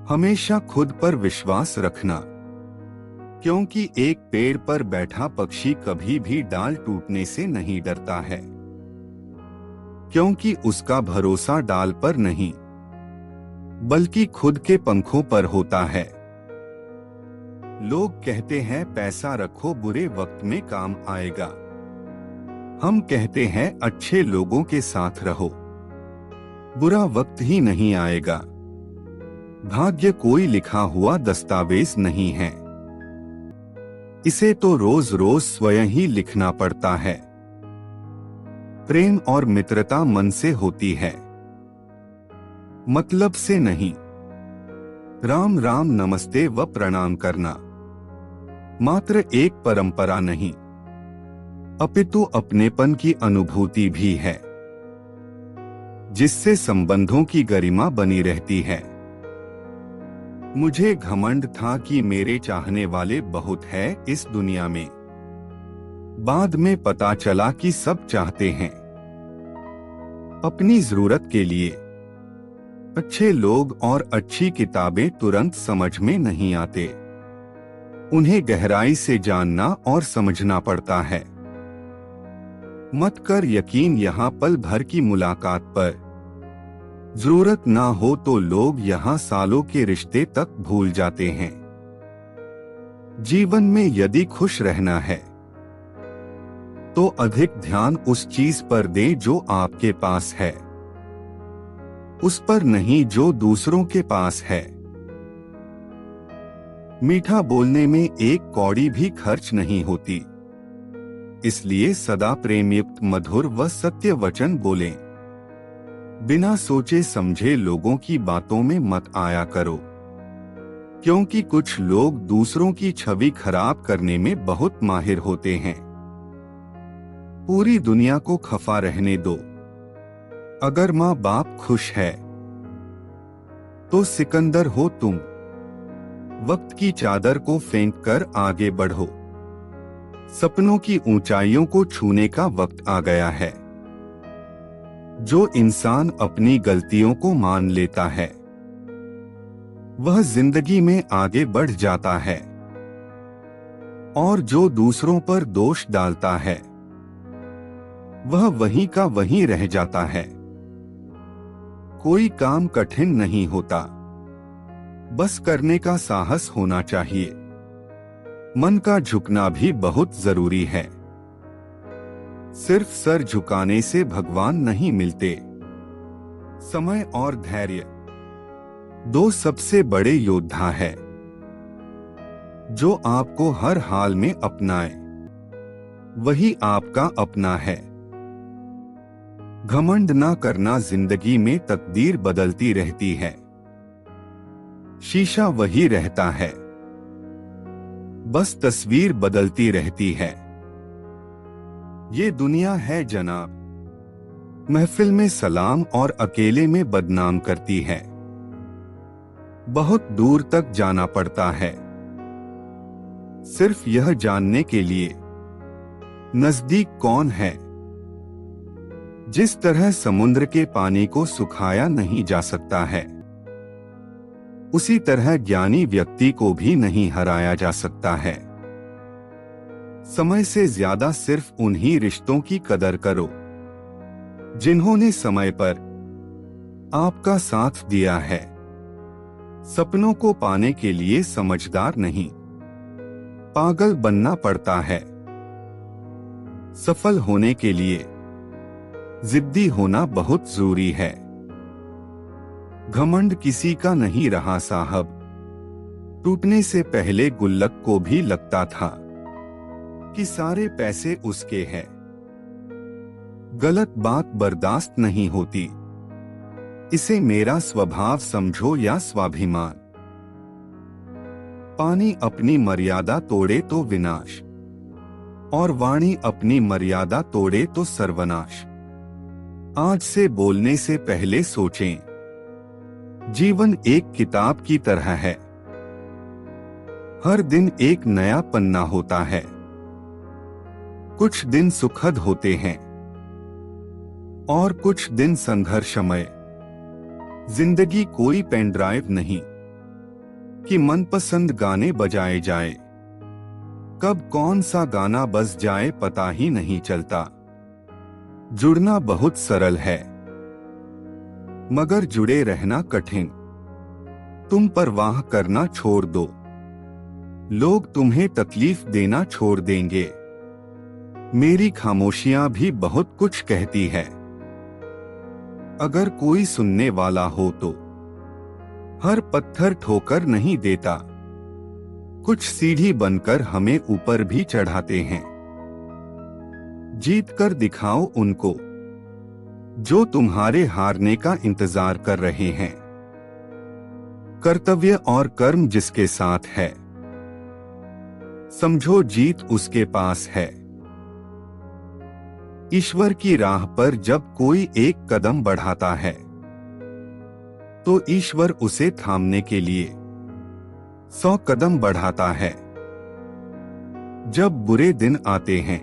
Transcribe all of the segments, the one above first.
हमेशा खुद पर विश्वास रखना, क्योंकि एक पेड़ पर बैठा पक्षी कभी भी डाल टूटने से नहीं डरता है, क्योंकि उसका भरोसा डाल पर नहीं बल्कि खुद के पंखों पर होता है। लोग कहते हैं पैसा रखो बुरे वक्त में काम आएगा। हम कहते हैं अच्छे लोगों के साथ रहो, बुरा वक्त ही नहीं आएगा। भाग्य कोई लिखा हुआ दस्तावेज नहीं है, इसे तो रोज रोज स्वयं ही लिखना पड़ता है। प्रेम और मित्रता मन से होती है, मतलब से नहीं। राम राम नमस्ते व प्रणाम करना मात्र एक परंपरा नहीं, अपितु अपनेपन की अनुभूति भी है, जिससे संबंधों की गरिमा बनी रहती है। मुझे घमंड था कि मेरे चाहने वाले बहुत है इस दुनिया में। बाद में पता चला कि सब चाहते हैं अपनी जरूरत के लिए। अच्छे लोग और अच्छी किताबें तुरंत समझ में नहीं आते, उन्हें गहराई से जानना और समझना पड़ता है। मत कर यकीन यहाँ पल भर की मुलाकात पर, जरूरत ना हो तो लोग यहाँ सालों के रिश्ते तक भूल जाते हैं। जीवन में यदि खुश रहना है तो अधिक ध्यान उस चीज पर दें जो आपके पास है, उस पर नहीं जो दूसरों के पास है। मीठा बोलने में एक कौड़ी भी खर्च नहीं होती, इसलिए सदा प्रेमयुक्त मधुर व सत्य वचन बोलें। बिना सोचे समझे लोगों की बातों में मत आया करो, क्योंकि कुछ लोग दूसरों की छवि खराब करने में बहुत माहिर होते हैं। पूरी दुनिया को खफा रहने दो, अगर माँ बाप खुश है तो सिकंदर हो तुम। वक्त की चादर को फेंक कर आगे बढ़ो, सपनों की ऊंचाइयों को छूने का वक्त आ गया है। जो इंसान अपनी गलतियों को मान लेता है वह जिंदगी में आगे बढ़ जाता है, और जो दूसरों पर दोष डालता है वह वहीं का वहीं रह जाता है। कोई काम कठिन नहीं होता, बस करने का साहस होना चाहिए। मन का झुकना भी बहुत जरूरी है, सिर्फ सर झुकाने से भगवान नहीं मिलते। समय और धैर्य दो सबसे बड़े योद्धा है, जो आपको हर हाल में अपनाए वही आपका अपना है। घमंड ना करना, जिंदगी में तकदीर बदलती रहती है, शीशा वही रहता है, बस तस्वीर बदलती रहती है। ये दुनिया है जनाब, महफिल में सलाम और अकेले में बदनाम करती है। बहुत दूर तक जाना पड़ता है, सिर्फ यह जानने के लिए नजदीक कौन है। जिस तरह समुद्र के पानी को सुखाया नहीं जा सकता है, उसी तरह ज्ञानी व्यक्ति को भी नहीं हराया जा सकता है। समय से ज्यादा सिर्फ उन्हीं रिश्तों की कदर करो जिन्होंने समय पर आपका साथ दिया है। सपनों को पाने के लिए समझदार नहीं, पागल बनना पड़ता है। सफल होने के लिए जिद्दी होना बहुत जरूरी है। घमंड किसी का नहीं रहा साहब, टूटने से पहले गुल्लक को भी लगता था कि सारे पैसे उसके हैं। गलत बात बर्दाश्त नहीं होती, इसे मेरा स्वभाव समझो या स्वाभिमान। पानी अपनी मर्यादा तोड़े तो विनाश, और वाणी अपनी मर्यादा तोड़े तो सर्वनाश। आज से बोलने से पहले सोचें, जीवन एक किताब की तरह है, हर दिन एक नया पन्ना होता है। कुछ दिन सुखद होते हैं और कुछ दिन संघर्षमय। जिंदगी कोई पेन ड्राइव नहीं, कि मनपसंद गाने बजाए जाए। कब कौन सा गाना बज जाए पता ही नहीं चलता। जुड़ना बहुत सरल है, मगर जुड़े रहना कठिन। तुम परवाह करना छोड़ दो, लोग तुम्हें तकलीफ देना छोड़ देंगे। मेरी खामोशियां भी बहुत कुछ कहती है। अगर कोई सुनने वाला हो तो हर पत्थर ठोकर नहीं देता, कुछ सीढ़ी बनकर हमें ऊपर भी चढ़ाते हैं। जीत कर दिखाओ उनको जो तुम्हारे हारने का इंतजार कर रहे हैं। कर्तव्य और कर्म जिसके साथ है, समझो जीत उसके पास है। ईश्वर की राह पर जब कोई एक कदम बढ़ाता है तो ईश्वर उसे थामने के लिए 100 कदम बढ़ाता है। जब बुरे दिन आते हैं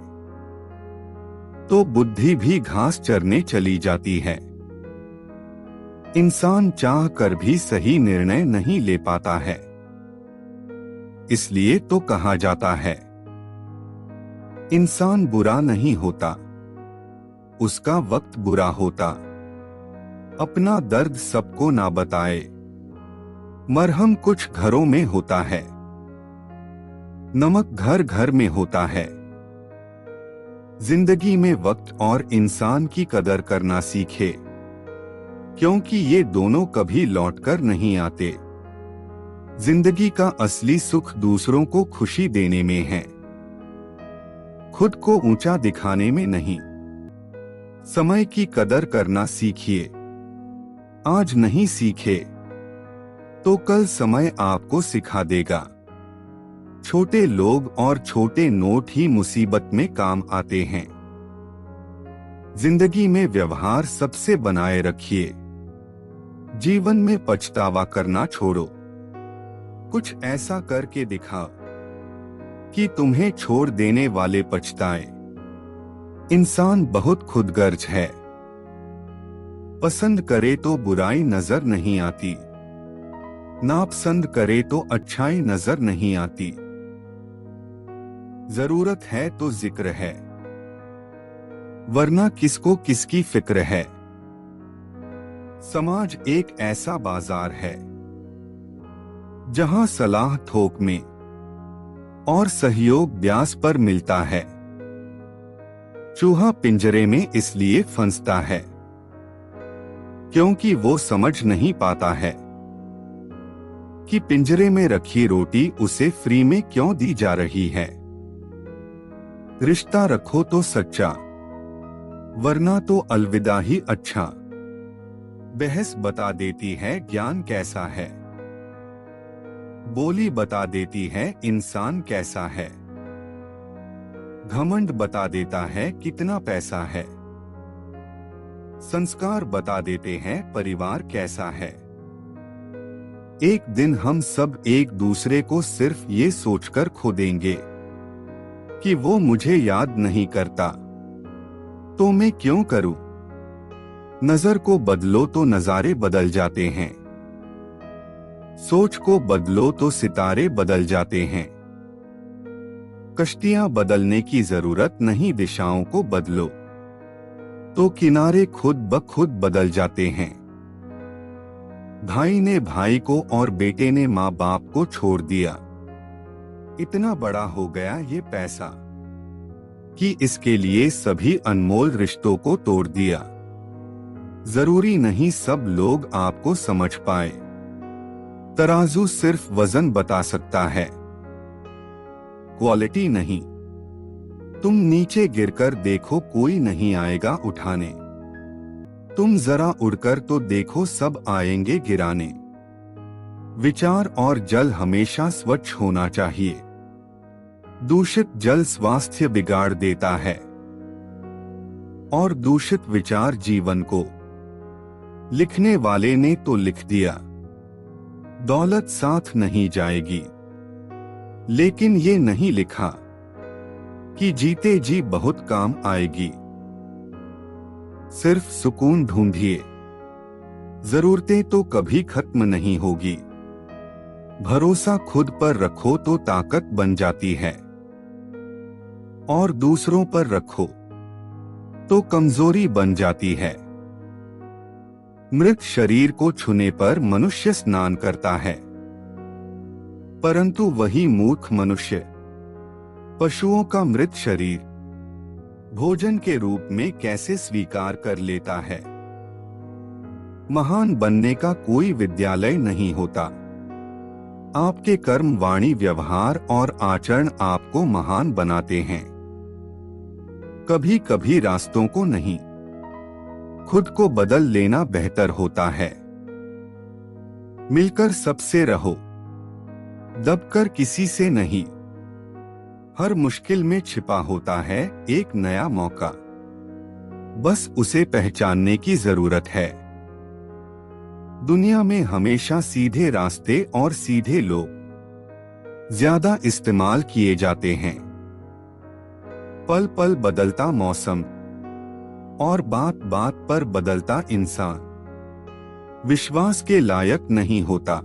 तो बुद्धि भी घास चरने चली जाती है। इंसान चाह कर भी सही निर्णय नहीं ले पाता है। इसलिए तो कहा जाता है, इंसान बुरा नहीं होता, उसका वक्त बुरा होता। अपना दर्द सबको ना बताए, मरहम कुछ घरों में होता है, नमक घर घर में होता है। जिंदगी में वक्त और इंसान की कदर करना सीखे, क्योंकि ये दोनों कभी लौटकर नहीं आते। जिंदगी का असली सुख दूसरों को खुशी देने में है, खुद को ऊंचा दिखाने में नहीं। समय की कदर करना सीखिए, आज नहीं सीखे तो कल समय आपको सिखा देगा। छोटे लोग और छोटे नोट ही मुसीबत में काम आते हैं। जिंदगी में व्यवहार सबसे बनाए रखिए, जीवन में पछतावा करना छोड़ो। कुछ ऐसा करके दिखाओ कि तुम्हें छोड़ देने वाले पछताए। इंसान बहुत खुदगर्ज है, पसंद करे तो बुराई नजर नहीं आती, नापसंद करे तो अच्छाई नजर नहीं आती। जरूरत है तो जिक्र है, वरना किसको किसकी फिक्र है। समाज एक ऐसा बाजार है जहां सलाह थोक में और सहयोग ब्याज पर मिलता है। चूहा पिंजरे में इसलिए फंसता है क्योंकि वो समझ नहीं पाता है कि पिंजरे में रखी रोटी उसे फ्री में क्यों दी जा रही है। रिश्ता रखो तो सच्चा, वरना तो अलविदा ही अच्छा। बहस बता देती है ज्ञान कैसा है, बोली बता देती है इंसान कैसा है। घमंड बता देता है कितना पैसा है, संस्कार बता देते हैं परिवार कैसा है। एक दिन हम सब एक दूसरे को सिर्फ ये सोचकर खो देंगे कि वो मुझे याद नहीं करता, तो मैं क्यों करूं। नजर को बदलो तो नजारे बदल जाते हैं, सोच को बदलो तो सितारे बदल जाते हैं। कश्तियां बदलने की जरूरत नहीं, दिशाओं को बदलो तो किनारे खुद ब खुद बदल जाते हैं। भाई ने भाई को और बेटे ने माँ बाप को छोड़ दिया। इतना बड़ा हो गया ये पैसा कि इसके लिए सभी अनमोल रिश्तों को तोड़ दिया। जरूरी नहीं सब लोग आपको समझ पाए, तराजू सिर्फ वजन बता सकता है, क्वालिटी नहीं। तुम नीचे गिरकर देखो कोई नहीं आएगा उठाने, तुम जरा उड़कर तो देखो सब आएंगे गिराने। विचार और जल हमेशा स्वच्छ होना चाहिए, दूषित जल स्वास्थ्य बिगाड़ देता है और दूषित विचार जीवन को। लिखने वाले ने तो लिख दिया, दौलत साथ नहीं जाएगी, लेकिन ये नहीं लिखा कि जीते जी बहुत काम आएगी। सिर्फ सुकून ढूंढिए, जरूरतें तो कभी खत्म नहीं होगी। भरोसा खुद पर रखो तो ताकत बन जाती है, और दूसरों पर रखो तो कमजोरी बन जाती है। मृत शरीर को छूने पर मनुष्य स्नान करता है, परंतु वही मूर्ख मनुष्य पशुओं का मृत शरीर भोजन के रूप में कैसे स्वीकार कर लेता है। महान बनने का कोई विद्यालय नहीं होता। आपके कर्म, वाणी, व्यवहार और आचरण आपको महान बनाते हैं। कभी कभी रास्तों को नहीं, खुद को बदल लेना बेहतर होता है। मिलकर सबसे रहो, दबकर किसी से नहीं। हर मुश्किल में छिपा होता है एक नया मौका, बस उसे पहचानने की जरूरत है। दुनिया में हमेशा सीधे रास्ते और सीधे लोग ज्यादा इस्तेमाल किए जाते हैं। पल पल बदलता मौसम और बात बात पर बदलता इंसान विश्वास के लायक नहीं होता।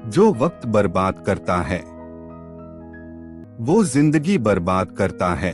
जो वक्त बर्बाद करता है वो जिंदगी बर्बाद करता है।